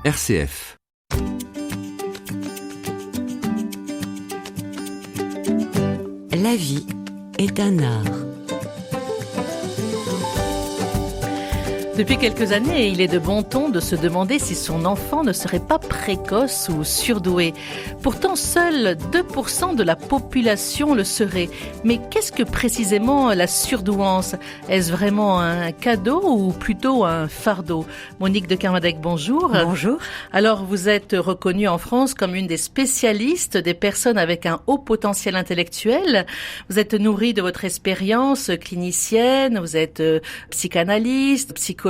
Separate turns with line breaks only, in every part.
RCF.
La vie est un art.
Depuis quelques années, il est de bon ton de se demander si son enfant ne serait pas précoce ou surdoué. Pourtant, seuls 2% de la population le serait. Mais qu'est-ce que précisément la surdouance ? Est-ce vraiment un cadeau ou plutôt un fardeau ? Monique de Kermadec, bonjour.
Bonjour.
Alors, vous êtes reconnue en France comme une des spécialistes des personnes avec un haut potentiel intellectuel. Vous êtes nourrie de votre expérience clinicienne, vous êtes psychanalyste, psychologue,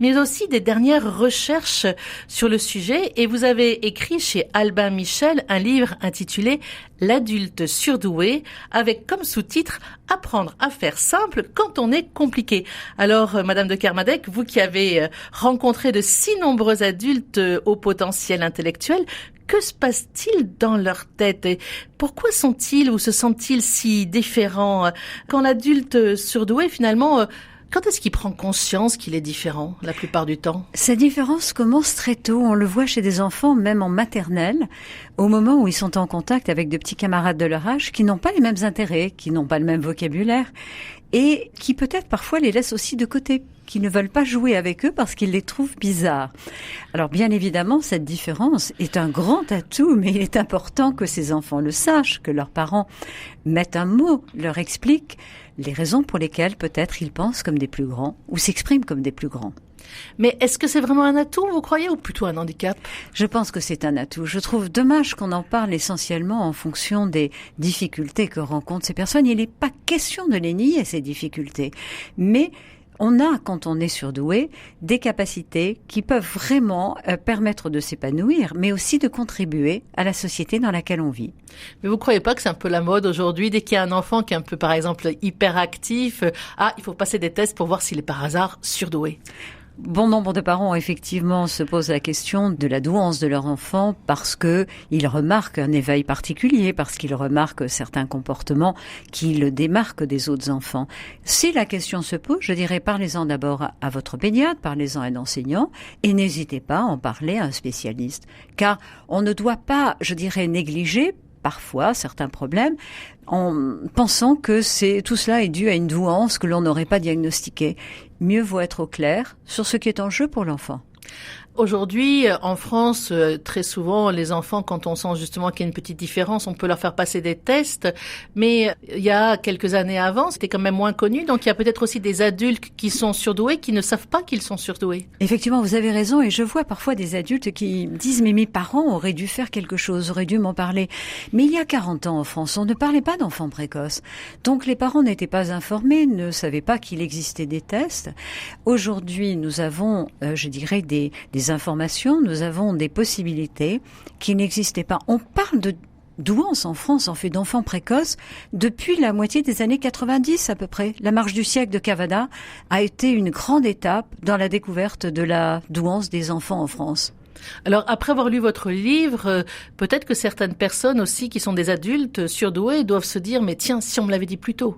mais aussi des dernières recherches sur le sujet, et vous avez écrit chez Albin Michel un livre intitulé « L'adulte surdoué » avec comme sous-titre « Apprendre à faire simple quand on est compliqué ». Alors, Madame de Kermadec, vous qui avez rencontré de si nombreux adultes au potentiel intellectuel, que se passe-t-il dans leur tête et pourquoi sont-ils ou se sentent-ils si différents ? Quand l'adulte surdoué, finalement, quand est-ce qu'il prend conscience qu'il est différent, la plupart du temps ?
Cette différence commence très tôt. On le voit chez des enfants, même en maternelle, au moment où ils sont en contact avec de petits camarades de leur âge qui n'ont pas les mêmes intérêts, qui n'ont pas le même vocabulaire et qui peut-être parfois les laissent aussi de côté, qui ne veulent pas jouer avec eux parce qu'ils les trouvent bizarres. Alors bien évidemment, cette différence est un grand atout, mais il est important que ces enfants le sachent, que leurs parents mettent un mot, leur expliquent les raisons pour lesquelles peut-être ils pensent comme des plus grands ou s'expriment comme des plus grands.
Mais est-ce que c'est vraiment un atout, vous croyez, ou plutôt un handicap ?
Je pense que c'est un atout. Je trouve dommage qu'on en parle essentiellement en fonction des difficultés que rencontrent ces personnes. Il n'est pas question de les nier, ces difficultés. Mais on a, quand on est surdoué, des capacités qui peuvent vraiment permettre de s'épanouir, mais aussi de contribuer à la société dans laquelle on vit.
Mais vous croyez pas que c'est un peu la mode aujourd'hui, dès qu'il y a un enfant qui est un peu, par exemple, hyperactif, il faut passer des tests pour voir s'il est par hasard surdoué ?
Bon nombre de parents, effectivement, se posent la question de la douance de leur enfant parce que ils remarquent un éveil particulier, parce qu'ils remarquent certains comportements qui le démarquent des autres enfants. Si la question se pose, je dirais, parlez-en d'abord à votre pédiatre, parlez-en à un enseignant et n'hésitez pas à en parler à un spécialiste. Car on ne doit pas, je dirais, négliger parfois certains problèmes en pensant que tout cela est dû à une douance que l'on n'aurait pas diagnostiquée. Mieux vaut être au clair sur ce qui est en jeu pour l'enfant.
Aujourd'hui, en France, très souvent, les enfants, quand on sent justement qu'il y a une petite différence, on peut leur faire passer des tests. Mais il y a quelques années avant, c'était quand même moins connu. Donc, il y a peut-être aussi des adultes qui sont surdoués, qui ne savent pas qu'ils sont surdoués.
Effectivement, vous avez raison. Et je vois parfois des adultes qui disent « Mais mes parents auraient dû faire quelque chose, auraient dû m'en parler. » Mais il y a 40 ans en France, on ne parlait pas d'enfants précoces. Donc, les parents n'étaient pas informés, ne savaient pas qu'il existait des tests. Aujourd'hui, nous avons, je dirais, des informations, nous avons des possibilités qui n'existaient pas. On parle de douance en France, en fait d'enfants précoces, depuis la moitié des années 90 à peu près. La marche du siècle de Cavada a été une grande étape dans la découverte de la douance des enfants en France.
Alors, après avoir lu votre livre, peut-être que certaines personnes aussi qui sont des adultes surdoués doivent se dire « Mais tiens, si on me l'avait dit plus tôt ».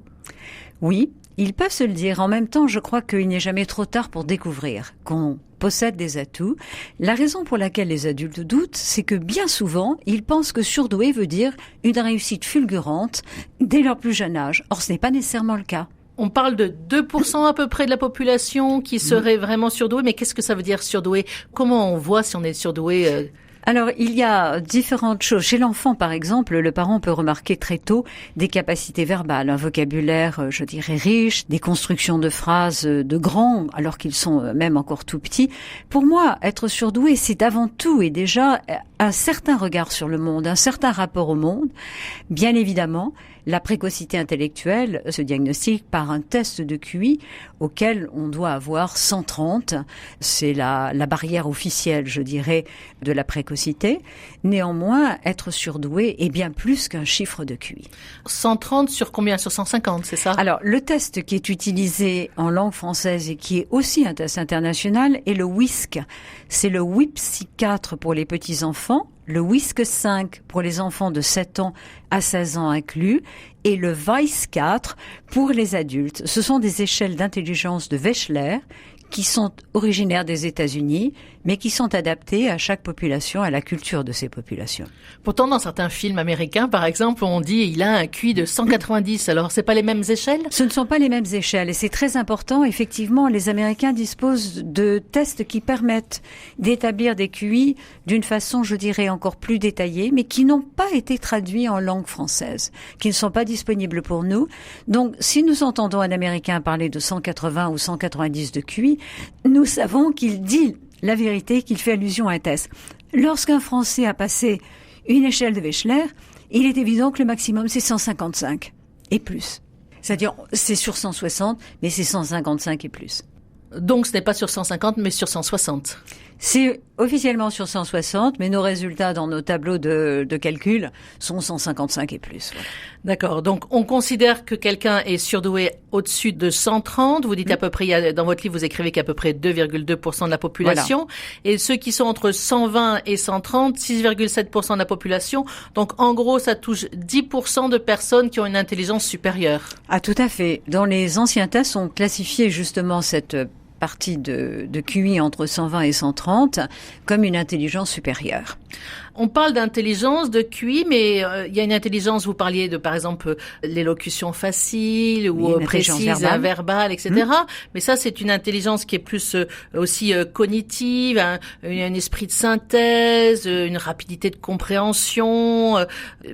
Oui, ils peuvent se le dire. En même temps, je crois qu'il n'est jamais trop tard pour découvrir qu'on possède des atouts. La raison pour laquelle les adultes doutent, c'est que bien souvent, ils pensent que surdoué veut dire une réussite fulgurante dès leur plus jeune âge. Or, ce n'est pas nécessairement le cas.
On parle de 2% à peu près de la population qui serait vraiment surdouée, mais qu'est-ce que ça veut dire surdoué ? Comment on voit si on est surdoué ?
Alors, il y a différentes choses. Chez l'enfant, par exemple, le parent peut remarquer très tôt des capacités verbales, un vocabulaire, je dirais, riche, des constructions de phrases de grands, alors qu'ils sont même encore tout petits. Pour moi, être surdoué, c'est avant tout et déjà un certain regard sur le monde, un certain rapport au monde. Bien évidemment, la précocité intellectuelle se diagnostique par un test de QI auquel on doit avoir 130. C'est la barrière officielle, je dirais, de la précocité. Néanmoins, être surdoué est bien plus qu'un chiffre de QI.
130 sur combien ? Sur 150, c'est ça ?
Alors, le test qui est utilisé en langue française et qui est aussi un test international est le WISC. C'est le WIPSI-4 pour les petits-enfants, le WISC-5 pour les enfants de 7 ans à 16 ans inclus et le WISC-4 pour les adultes. Ce sont des échelles d'intelligence de Wechsler qui sont originaires des États-Unis, mais qui sont adaptés à chaque population, à la culture de ces populations.
Pourtant, dans certains films américains, par exemple, on dit il a un QI de 190. Alors, c'est pas les mêmes échelles?
Ce ne sont pas les mêmes échelles et c'est très important. Effectivement, les Américains disposent de tests qui permettent d'établir des QI d'une façon, je dirais, encore plus détaillée, mais qui n'ont pas été traduits en langue française, qui ne sont pas disponibles pour nous. Donc, si nous entendons un Américain parler de 180 ou 190 de QI, nous savons qu'il dit la vérité, qu'il fait allusion à un test. Lorsqu'un Français a passé une échelle de Wechsler, il est évident que le maximum c'est 155 et plus. C'est-à-dire, c'est sur 160, mais c'est 155 et plus.
Donc, ce n'est pas sur 150, mais sur 160.
C'est officiellement sur 160, mais nos résultats dans nos tableaux de calcul sont 155 et plus. Voilà.
D'accord. Donc, on considère que quelqu'un est surdoué au-dessus de 130. Vous dites à peu près, dans votre livre, vous écrivez qu'à peu près 2,2% de la population. Voilà. Et ceux qui sont entre 120 et 130, 6,7% de la population. Donc, en gros, ça touche 10% de personnes qui ont une intelligence supérieure.
Ah, tout à fait. Dans les anciens tests, on classifiait justement cette partie de QI entre 120 et 130 comme une intelligence supérieure.
On parle d'intelligence, de QI, mais il y a une intelligence, vous parliez de, par exemple, l'élocution facile ou précise, verbale, etc. Mais ça, c'est une intelligence qui est plus aussi cognitive, un esprit de synthèse, une rapidité de compréhension.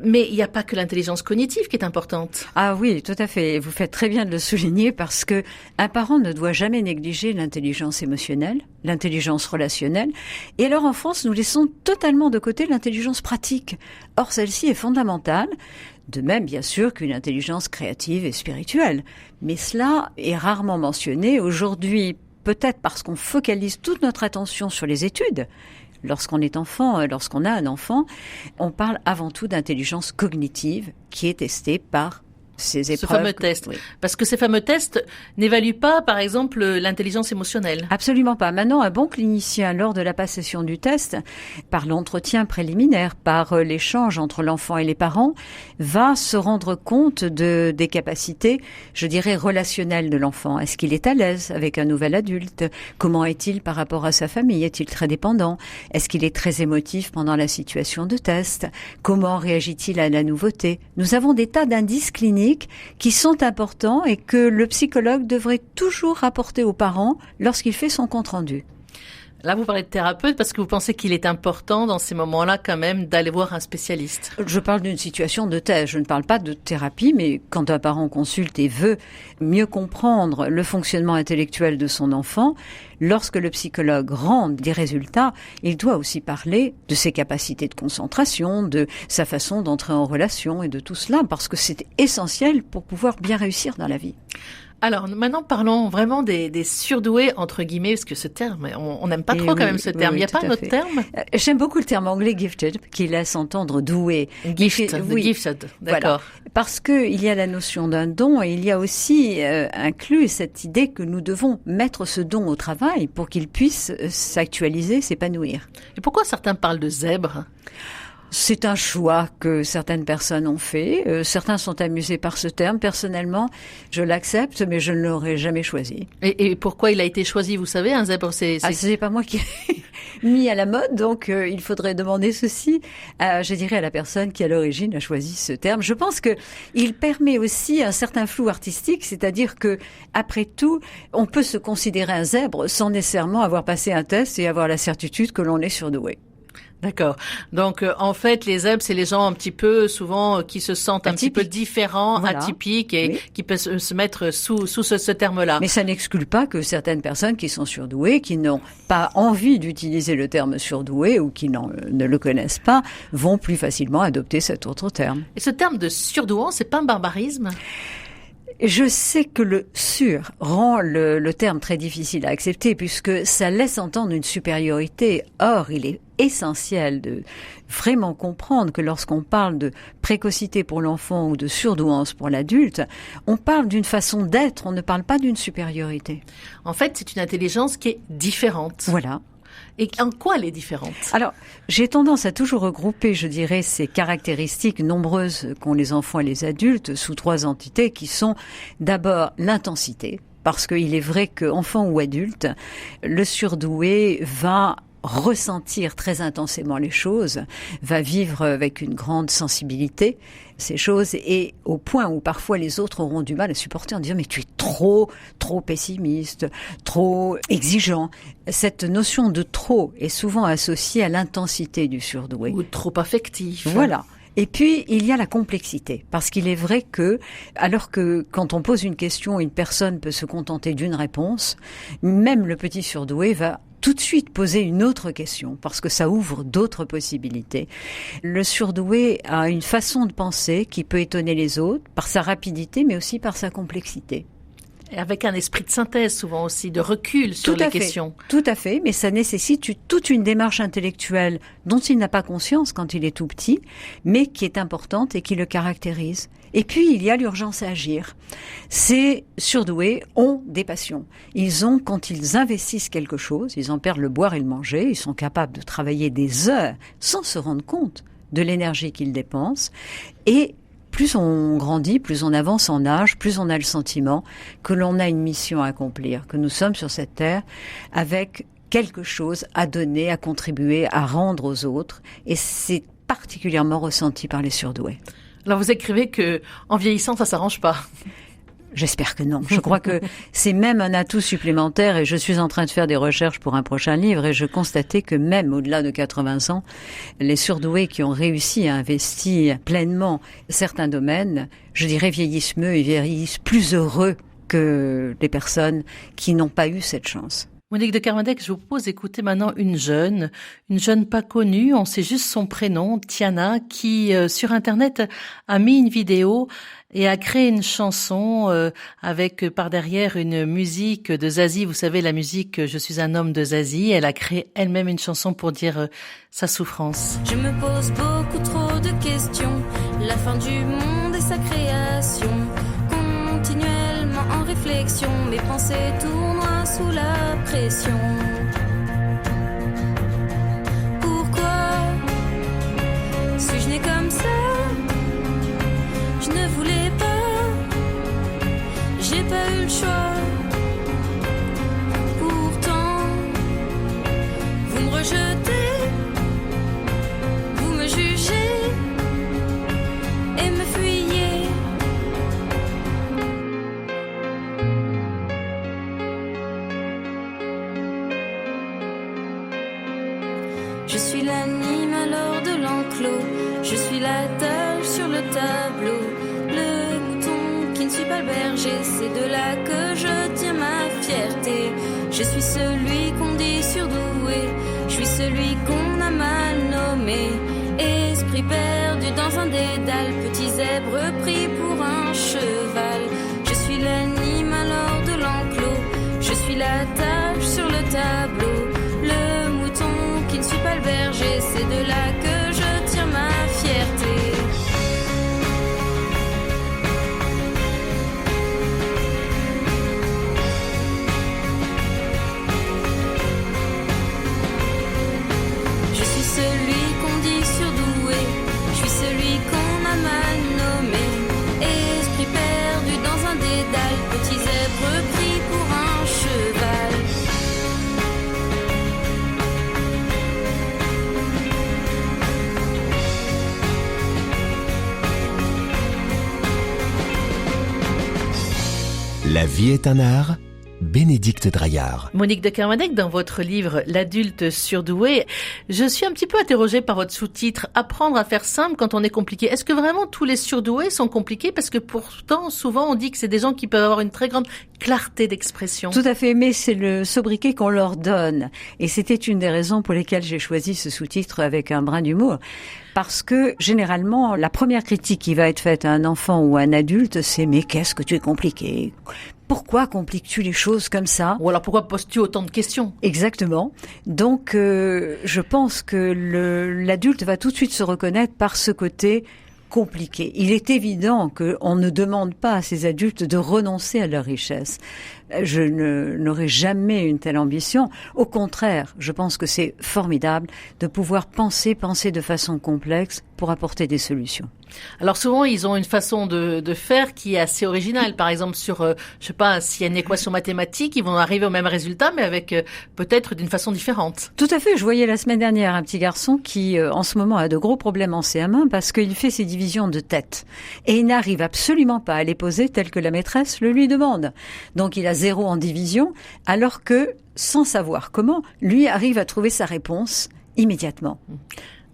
Mais il n'y a pas que l'intelligence cognitive qui est importante.
Ah oui, tout à fait. Vous faites très bien de le souligner parce que un parent ne doit jamais négliger l'intelligence émotionnelle, l'intelligence relationnelle. Et alors, en France, nous laissons totalement de côté l'intelligence pratique. Or, celle-ci est fondamentale, de même bien sûr qu'une intelligence créative et spirituelle. Mais cela est rarement mentionné aujourd'hui, peut-être parce qu'on focalise toute notre attention sur les études. Lorsqu'on est enfant, lorsqu'on a un enfant, on parle avant tout d'intelligence cognitive qui est testée par ces épreuves.
Ce fameux test. Oui. Parce que ces fameux tests n'évaluent pas, par exemple, l'intelligence émotionnelle.
Absolument pas. Maintenant, un bon clinicien, lors de la passation du test, par l'entretien préliminaire, par l'échange entre l'enfant et les parents, va se rendre compte des capacités, je dirais, relationnelles de l'enfant. Est-ce qu'il est à l'aise avec un nouvel adulte? Comment est-il par rapport à sa famille? Est-il très dépendant? Est-ce qu'il est très émotif pendant la situation de test? Comment réagit-il à la nouveauté? Nous avons des tas d'indices cliniques qui sont importants et que le psychologue devrait toujours rapporter aux parents lorsqu'il fait son compte-rendu.
Là, vous parlez de thérapeute parce que vous pensez qu'il est important dans ces moments-là quand même d'aller voir un spécialiste.
Je parle d'une situation de thèse, je ne parle pas de thérapie, mais quand un parent consulte et veut mieux comprendre le fonctionnement intellectuel de son enfant, lorsque le psychologue rend des résultats, il doit aussi parler de ses capacités de concentration, de sa façon d'entrer en relation et de tout cela, parce que c'est essentiel pour pouvoir bien réussir dans la vie.
Alors, maintenant, parlons vraiment des surdoués, entre guillemets, parce que ce terme, on n'aime pas trop quand même ce terme. Il n'y a pas un autre terme?
J'aime beaucoup le terme anglais gifted, qui laisse entendre doué.
Gifted, d'accord.
Voilà. Parce que il y a la notion d'un don et il y a aussi inclus cette idée que nous devons mettre ce don au travail pour qu'il puisse s'actualiser, s'épanouir.
Et pourquoi certains parlent de zèbre?
C'est un choix que certaines personnes ont fait. Certains sont amusés par ce terme. Personnellement, je l'accepte, mais je ne l'aurais jamais choisi.
Et pourquoi il a été choisi, vous savez, un zèbre,
c'est pas moi qui l'ai mis à la mode, donc il faudrait demander ceci, je dirais, à la personne qui, à l'origine, a choisi ce terme. Je pense que il permet aussi un certain flou artistique, c'est-à-dire que, après tout, on peut se considérer un zèbre sans nécessairement avoir passé un test et avoir la certitude que l'on est surdoué.
D'accord. Donc, en fait, les zèbres, c'est les gens un petit peu, souvent, qui se sentent un petit peu différents, voilà. Atypiques, et qui peuvent se mettre sous ce terme-là.
Mais ça n'exclut pas que certaines personnes qui sont surdouées, qui n'ont pas envie d'utiliser le terme surdoué ou qui ne le connaissent pas, vont plus facilement adopter cet autre terme.
Et ce terme de surdouant, c'est pas un barbarisme?
Je sais que le sur rend le terme très difficile à accepter puisque ça laisse entendre une supériorité. Or, il est essentiel de vraiment comprendre que lorsqu'on parle de précocité pour l'enfant ou de surdouance pour l'adulte, on parle d'une façon d'être, on ne parle pas d'une supériorité.
En fait, c'est une intelligence qui est différente.
Voilà.
Et en quoi elle est différente?
Alors, j'ai tendance à toujours regrouper, je dirais, ces caractéristiques nombreuses qu'ont les enfants et les adultes sous 3 entités qui sont d'abord l'intensité. Parce qu'il est vrai qu'enfant ou adulte, le surdoué va ressentir très intensément les choses, va vivre avec une grande sensibilité ces choses, et au point où parfois les autres auront du mal à supporter en disant mais tu es trop pessimiste, trop exigeant. Cette notion de trop est souvent associée à l'intensité du surdoué.
Ou trop affectif.
Voilà. Et puis, il y a la complexité, parce qu'il est vrai que, alors que quand on pose une question, une personne peut se contenter d'une réponse, même le petit surdoué va tout de suite poser une autre question, parce que ça ouvre d'autres possibilités. Le surdoué a une façon de penser qui peut étonner les autres, par sa rapidité, mais aussi par sa complexité.
Et avec un esprit de synthèse souvent aussi, de recul sur les questions.
Tout à fait, mais ça nécessite toute une démarche intellectuelle dont il n'a pas conscience quand il est tout petit, mais qui est importante et qui le caractérise. Et puis, il y a l'urgence à agir. Ces surdoués ont des passions. Ils ont, quand ils investissent quelque chose, ils en perdent le boire et le manger, ils sont capables de travailler des heures sans se rendre compte de l'énergie qu'ils dépensent, et plus on grandit, plus on avance en âge, plus on a le sentiment que l'on a une mission à accomplir, que nous sommes sur cette terre avec quelque chose à donner, à contribuer, à rendre aux autres. Et c'est particulièrement ressenti par les surdoués.
Alors vous écrivez que en vieillissant, ça s'arrange pas.
J'espère que non. Je crois que c'est même un atout supplémentaire, et je suis en train de faire des recherches pour un prochain livre, et je constatais que même au-delà de 80 ans, les surdoués qui ont réussi à investir pleinement certains domaines, je dirais vieillissent mieux et vieillissent plus heureux que les personnes qui n'ont pas eu cette chance.
Monique de Kermadec, je vous propose d'écouter maintenant une jeune pas connue, on sait juste son prénom, Tiana, qui sur Internet a mis une vidéo et a créé une chanson avec par derrière une musique de Zazie. Vous savez, la musique Je suis un homme de Zazie. Elle a créé elle-même une chanson pour dire sa souffrance.
Je me pose beaucoup trop de questions, la fin du monde et sa création, continuellement en réflexion, mes pensées tournent sous la pression. Pourquoi suis-je née comme ça? Je ne voulais pas, j'ai pas eu le choix. Pourtant, vous me rejetez, vous me jugez et me fuyez. Je suis l'animal hors de l'enclos, je suis la tâche sur le tableau, le mouton qui ne suit pas le berger, c'est de là que je tiens ma fierté. Je suis celui qu'on dit surdoué, je suis celui qu'on a mal nommé, esprit perdu dans un dédale, petit zèbre pris pour un cheval. Je suis l'animal hors de l'enclos, je suis la tâche sur le tableau, le mouton qui ne suit pas le berger, c'est de là que je tiens ma fierté. Je suis celui qu'on dit surdoué, je suis celui qu'on a mal nommé, esprit perdu dans un dédale, petit zèbre pris pour un cheval.
La vie est un art. Bénédicte Draillard.
Monique de Kermadec, dans votre livre L'adulte surdoué, je suis un petit peu interrogée par votre sous-titre Apprendre à faire simple quand on est compliqué. Est-ce que vraiment tous les surdoués sont compliqués? Parce que pourtant, souvent, on dit que c'est des gens qui peuvent avoir une très grande clarté d'expression.
Tout à fait, mais c'est le sobriquet qu'on leur donne. Et c'était une des raisons pour lesquelles j'ai choisi ce sous-titre avec un brin d'humour. Parce que, généralement, la première critique qui va être faite à un enfant ou à un adulte, c'est « mais qu'est-ce que tu es compliqué ?» Pourquoi compliques-tu les choses comme ça?
Ou alors pourquoi poses-tu autant de questions?
Exactement. Donc, je pense que l'adulte va tout de suite se reconnaître par ce côté compliqué. Il est évident qu'on ne demande pas à ces adultes de renoncer à leur richesse. Je n'aurais jamais une telle ambition. Au contraire, je pense que c'est formidable de pouvoir penser de façon complexe pour apporter des solutions.
Alors souvent, ils ont une façon de faire qui est assez originale. Par exemple, sur, je sais pas, s'il y a une équation mathématique, ils vont arriver au même résultat, mais avec peut-être d'une façon différente.
Tout à fait. Je voyais la semaine dernière un petit garçon qui, en ce moment, a de gros problèmes en CM1 parce qu'il fait ses divisions de tête. Et il n'arrive absolument pas à les poser telles que la maîtresse le lui demande. Donc il a 0 en division, alors que, sans savoir comment, lui arrive à trouver sa réponse immédiatement.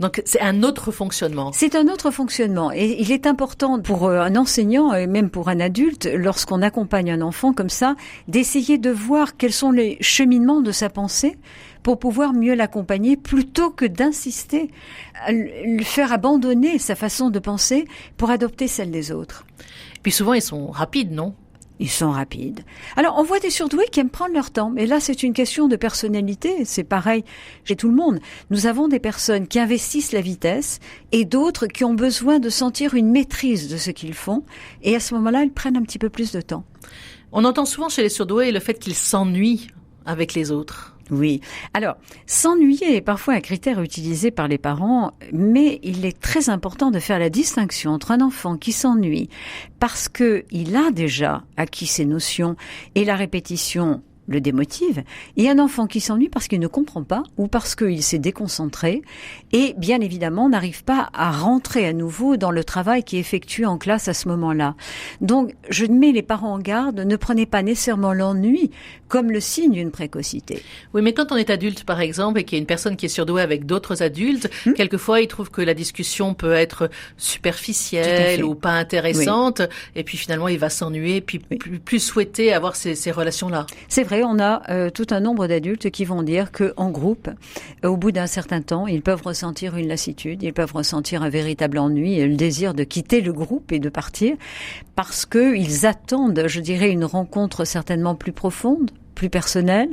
Donc c'est un autre fonctionnement.
C'est un autre fonctionnement et il est important pour un enseignant et même pour un adulte, lorsqu'on accompagne un enfant comme ça, d'essayer de voir quels sont les cheminements de sa pensée pour pouvoir mieux l'accompagner plutôt que d'insister à le faire abandonner sa façon de penser pour adopter celle des autres.
Puis souvent ils sont rapides, non ?
Ils sont rapides. Alors, on voit des surdoués qui aiment prendre leur temps. Mais là, c'est une question de personnalité. C'est pareil chez tout le monde. Nous avons des personnes qui investissent la vitesse et d'autres qui ont besoin de sentir une maîtrise de ce qu'ils font. Et à ce moment-là, ils prennent un petit peu plus de temps.
On entend souvent chez les surdoués le fait qu'ils s'ennuient avec les autres.
Oui. Alors, s'ennuyer est parfois un critère utilisé par les parents, mais il est très important de faire la distinction entre un enfant qui s'ennuie parce que il a déjà acquis ses notions et la répétition le démotive, et un enfant qui s'ennuie parce qu'il ne comprend pas ou parce qu'il s'est déconcentré et bien évidemment n'arrive pas à rentrer à nouveau dans le travail qui est effectué en classe à ce moment-là. Donc je mets les parents en garde, ne prenez pas nécessairement l'ennui comme le signe d'une précocité.
Oui, mais quand on est adulte par exemple et qu'il y a une personne qui est surdouée avec d'autres adultes, quelquefois ils trouvent que la discussion peut être superficielle ou pas intéressante, et puis finalement il va s'ennuyer puis plus souhaiter avoir ces relations-là.
C'est vrai. On a tout un nombre d'adultes qui vont dire qu'en groupe, au bout d'un certain temps, ils peuvent ressentir une lassitude, ils peuvent ressentir un véritable ennui et le désir de quitter le groupe et de partir parce qu'ils attendent, je dirais, une rencontre certainement plus profonde, plus personnelle,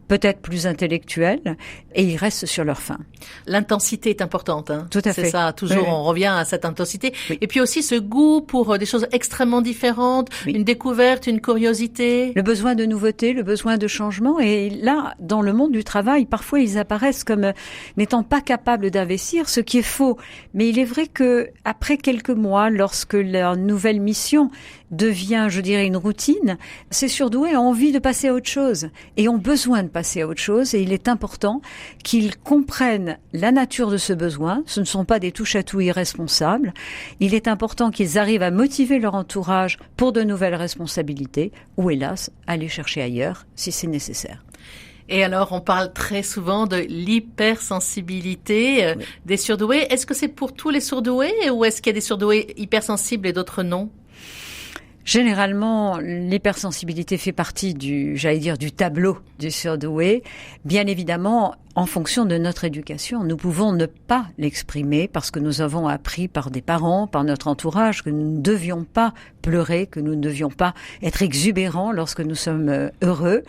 peut-être plus intellectuelle, et ils restent sur leur faim.
L'intensité est importante, hein.
Tout à fait.
C'est ça, toujours
Oui.
On revient à cette intensité.
Oui.
Et puis aussi ce goût pour des choses extrêmement différentes, une découverte, une curiosité.
Le besoin de nouveauté, le besoin de changement, et là, dans le monde du travail, parfois ils apparaissent comme n'étant pas capables d'investir, ce qui est faux. Mais il est vrai que après quelques mois, lorsque leur nouvelle mission devient, je dirais, une routine, ces surdoués ont envie de passer à autre chose et ont besoin de passer à autre chose, et il est important qu'ils comprennent la nature de ce besoin. Ce ne sont pas des touche-à-tout irresponsables. Il est important qu'ils arrivent à motiver leur entourage pour de nouvelles responsabilités ou, hélas, aller chercher ailleurs si c'est nécessaire.
Et alors, on parle très souvent de l'hypersensibilité des surdoués. Est-ce que c'est pour tous les surdoués ou est-ce qu'il y a des surdoués hypersensibles et d'autres non ?
Généralement, l'hypersensibilité fait partie du tableau du surdoué. Bien évidemment, en fonction de notre éducation, nous pouvons ne pas l'exprimer parce que nous avons appris par des parents, par notre entourage, que nous ne devions pas pleurer, que nous ne devions pas être exubérants lorsque nous sommes heureux.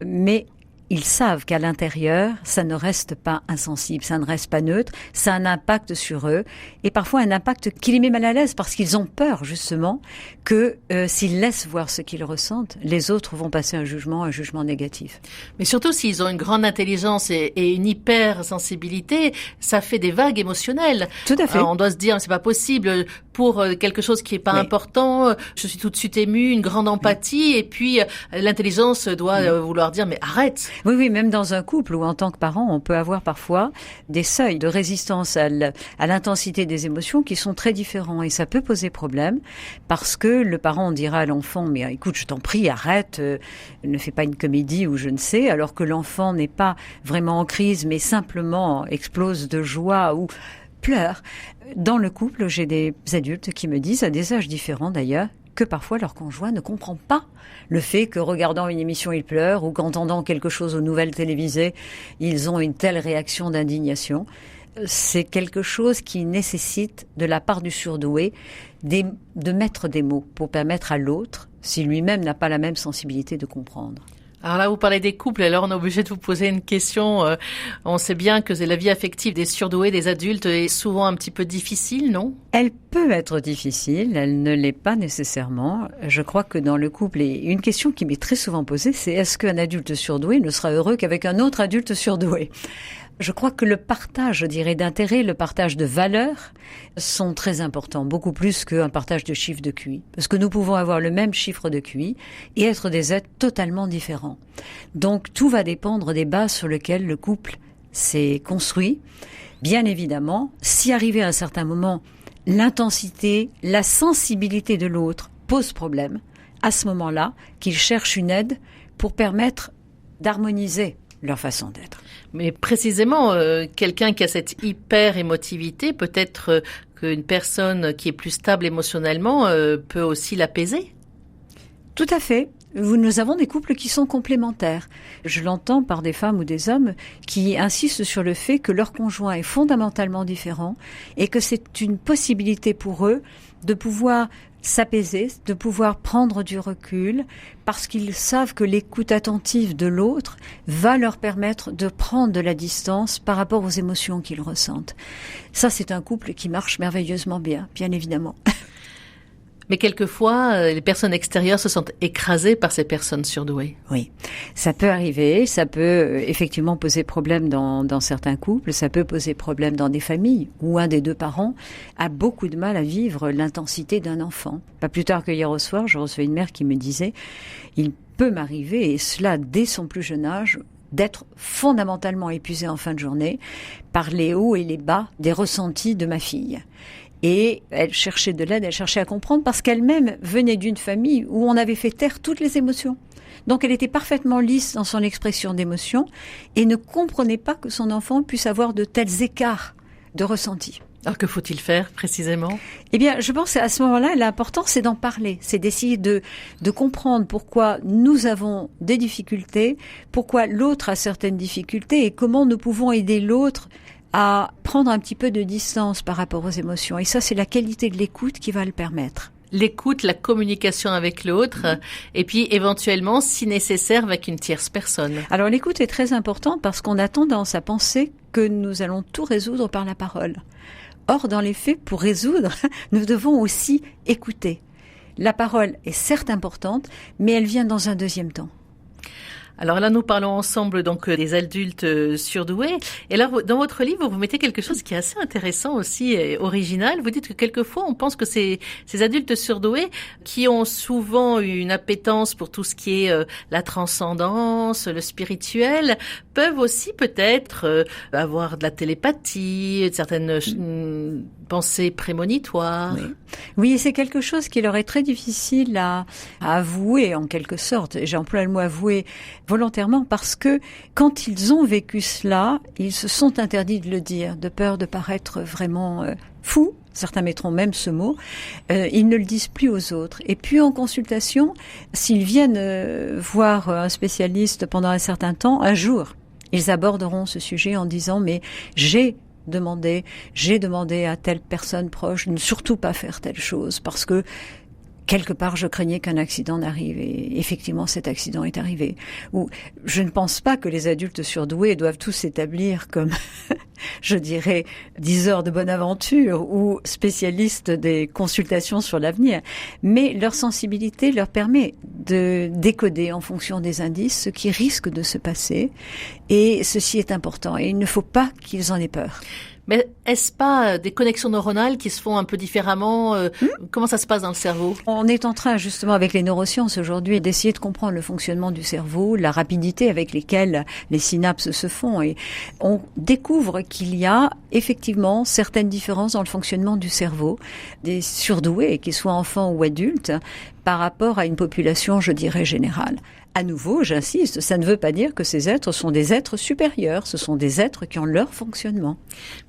Mais ils savent qu'à l'intérieur, ça ne reste pas insensible, ça ne reste pas neutre, ça a un impact sur eux, et parfois un impact qui les met mal à l'aise parce qu'ils ont peur justement que s'ils laissent voir ce qu'ils ressentent, les autres vont passer un jugement négatif.
Mais surtout s'ils ont une grande intelligence et une hypersensibilité, ça fait des vagues émotionnelles.
Tout à fait.
On doit se dire, c'est pas possible pour quelque chose qui est pas important, je suis tout de suite émue, une grande empathie, et puis l'intelligence doit vouloir dire, mais arrête.
Oui, même dans un couple ou en tant que parent, on peut avoir parfois des seuils de résistance à l'intensité des émotions qui sont très différents, et ça peut poser problème parce que le parent dira à l'enfant, mais écoute, je t'en prie, arrête, ne fais pas une comédie ou je ne sais, alors que l'enfant n'est pas vraiment en crise, mais simplement explose de joie ou pleure. Dans le couple, j'ai des adultes qui me disent, à des âges différents d'ailleurs, que parfois leur conjoint ne comprend pas le fait que, regardant une émission, ils pleurent, ou qu'entendant quelque chose aux nouvelles télévisées, ils ont une telle réaction d'indignation. C'est quelque chose qui nécessite, de la part du surdoué, de mettre des mots pour permettre à l'autre, si lui-même n'a pas la même sensibilité, de comprendre.
Alors là, vous parlez des couples, alors on est obligé de vous poser une question. On sait bien que la vie affective des surdoués, des adultes, est souvent un petit peu difficile, non?
Elle peut être difficile, elle ne l'est pas nécessairement. Je crois que dans le couple, et une question qui m'est très souvent posée, c'est est-ce qu'un adulte surdoué ne sera heureux qu'avec un autre adulte surdoué? Je crois que le partage, je dirais, d'intérêts, le partage de valeurs sont très importants, beaucoup plus qu'un partage de chiffres de QI. Parce que nous pouvons avoir le même chiffre de QI et être des êtres totalement différents. Donc tout va dépendre des bases sur lesquelles le couple s'est construit. Bien évidemment, si arrivé à un certain moment, l'intensité, la sensibilité de l'autre pose problème, à ce moment-là, qu'il cherche une aide pour permettre d'harmoniser leur façon d'être.
Mais précisément, quelqu'un qui a cette hyper-émotivité, peut-être qu'une personne qui est plus stable émotionnellement peut aussi l'apaiser?
Tout à fait. Nous avons des couples qui sont complémentaires. Je l'entends par des femmes ou des hommes qui insistent sur le fait que leur conjoint est fondamentalement différent et que c'est une possibilité pour eux de pouvoir s'apaiser, de pouvoir prendre du recul, parce qu'ils savent que l'écoute attentive de l'autre va leur permettre de prendre de la distance par rapport aux émotions qu'ils ressentent. Ça, c'est un couple qui marche merveilleusement bien évidemment.
Mais quelquefois, les personnes extérieures se sentent écrasées par ces personnes surdouées.
Oui, ça peut arriver, ça peut effectivement poser problème dans certains couples, ça peut poser problème dans des familles où un des deux parents a beaucoup de mal à vivre l'intensité d'un enfant. Pas plus tard que hier au soir, je recevais une mère qui me disait « Il peut m'arriver, et cela dès son plus jeune âge, d'être fondamentalement épuisée en fin de journée par les hauts et les bas des ressentis de ma fille ». Et elle cherchait de l'aide, elle cherchait à comprendre parce qu'elle-même venait d'une famille où on avait fait taire toutes les émotions. Donc elle était parfaitement lisse dans son expression d'émotion et ne comprenait pas que son enfant puisse avoir de tels écarts de ressenti.
Alors que faut-il faire précisément?
Eh bien, je pense qu'à ce moment-là, l'important c'est d'en parler, c'est d'essayer de comprendre pourquoi nous avons des difficultés, pourquoi l'autre a certaines difficultés et comment nous pouvons aider l'autre à prendre un petit peu de distance par rapport aux émotions. Et ça, c'est la qualité de l'écoute qui va le permettre.
L'écoute, la communication avec l'autre, et puis éventuellement, si nécessaire, avec une tierce personne.
Alors l'écoute est très importante parce qu'on a tendance à penser que nous allons tout résoudre par la parole. Or, dans les faits, pour résoudre, nous devons aussi écouter. La parole est certes importante, mais elle vient dans un deuxième temps.
Alors là, nous parlons ensemble donc des adultes surdoués. Et là, dans votre livre, vous mettez quelque chose qui est assez intéressant aussi et original. Vous dites que quelquefois, on pense que ces adultes surdoués qui ont souvent une appétence pour tout ce qui est la transcendance, le spirituel, peuvent aussi peut-être avoir de la télépathie, certaines pensées prémonitoires.
Oui, c'est quelque chose qui leur est très difficile à avouer en quelque sorte. J'emploie le mot avouer volontairement parce que quand ils ont vécu cela, ils se sont interdits de le dire, de peur de paraître vraiment fous. Certains mettront même ce mot. Ils ne le disent plus aux autres. Et puis en consultation, s'ils viennent voir un spécialiste pendant un certain temps, un jour, ils aborderont ce sujet en disant « mais j'ai demandé à telle personne proche de ne surtout pas faire telle chose parce que quelque part, je craignais qu'un accident n'arrive et effectivement, cet accident est arrivé. Ou je ne pense pas que les adultes surdoués doivent tous s'établir comme, je dirais, diseurs de bonne aventure ou spécialistes des consultations sur l'avenir. Mais leur sensibilité leur permet de décoder en fonction des indices ce qui risque de se passer. Et ceci est important. Et il ne faut pas qu'ils en aient peur.
Mais est-ce pas des connexions neuronales qui se font un peu différemment? Comment ça se passe dans le cerveau?
On est en train, justement, avec les neurosciences aujourd'hui, d'essayer de comprendre le fonctionnement du cerveau, la rapidité avec lesquelles les synapses se font. Et on découvre qu'il y a effectivement certaines différences dans le fonctionnement du cerveau des surdoués, qu'ils soient enfants ou adultes, par rapport à une population, je dirais, générale. À nouveau, j'insiste, ça ne veut pas dire que ces êtres sont des êtres supérieurs, ce sont des êtres qui ont leur fonctionnement.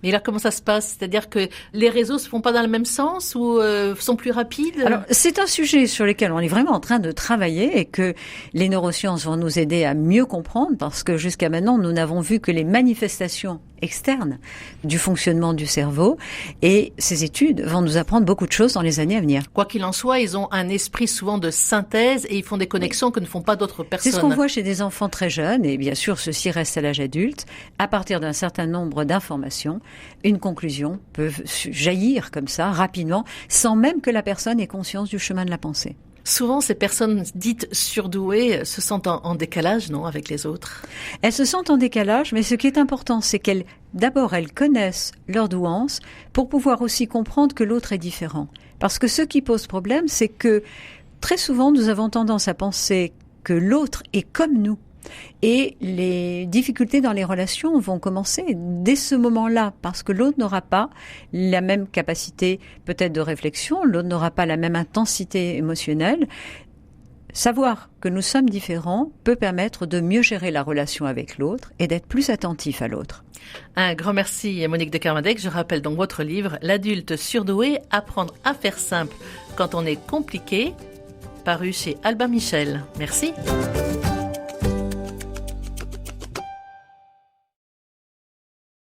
Mais là, comment ça se passe? C'est-à-dire que les réseaux se font pas dans le même sens ou sont plus rapides?
Alors, c'est un sujet sur lequel on est vraiment en train de travailler et que les neurosciences vont nous aider à mieux comprendre parce que jusqu'à maintenant, nous n'avons vu que les manifestations externe du fonctionnement du cerveau. Et ces études vont nous apprendre beaucoup de choses dans les années à venir.
Quoi qu'il en soit, ils ont un esprit souvent de synthèse et ils font des connexions que ne font pas d'autres personnes.
C'est ce qu'on voit chez des enfants très jeunes, et bien sûr, ceci reste à l'âge adulte. À partir d'un certain nombre d'informations, une conclusion peut jaillir comme ça, rapidement, sans même que la personne ait conscience du chemin de la pensée.
Souvent, ces personnes dites surdouées se sentent en décalage, non, avec les autres?
Elles se sentent en décalage, mais ce qui est important, c'est d'abord, elles connaissent leur douance pour pouvoir aussi comprendre que l'autre est différent. Parce que ce qui pose problème, c'est que très souvent, nous avons tendance à penser que l'autre est comme nous. Et les difficultés dans les relations vont commencer dès ce moment-là, parce que l'autre n'aura pas la même capacité peut-être de réflexion, l'autre n'aura pas la même intensité émotionnelle. Savoir que nous sommes différents peut permettre de mieux gérer la relation avec l'autre et d'être plus attentif à l'autre.
Un grand merci, Monique de Kermadec. Je rappelle donc votre livre, L'adulte surdoué, apprendre à faire simple quand on est compliqué, paru chez Albin Michel. Merci.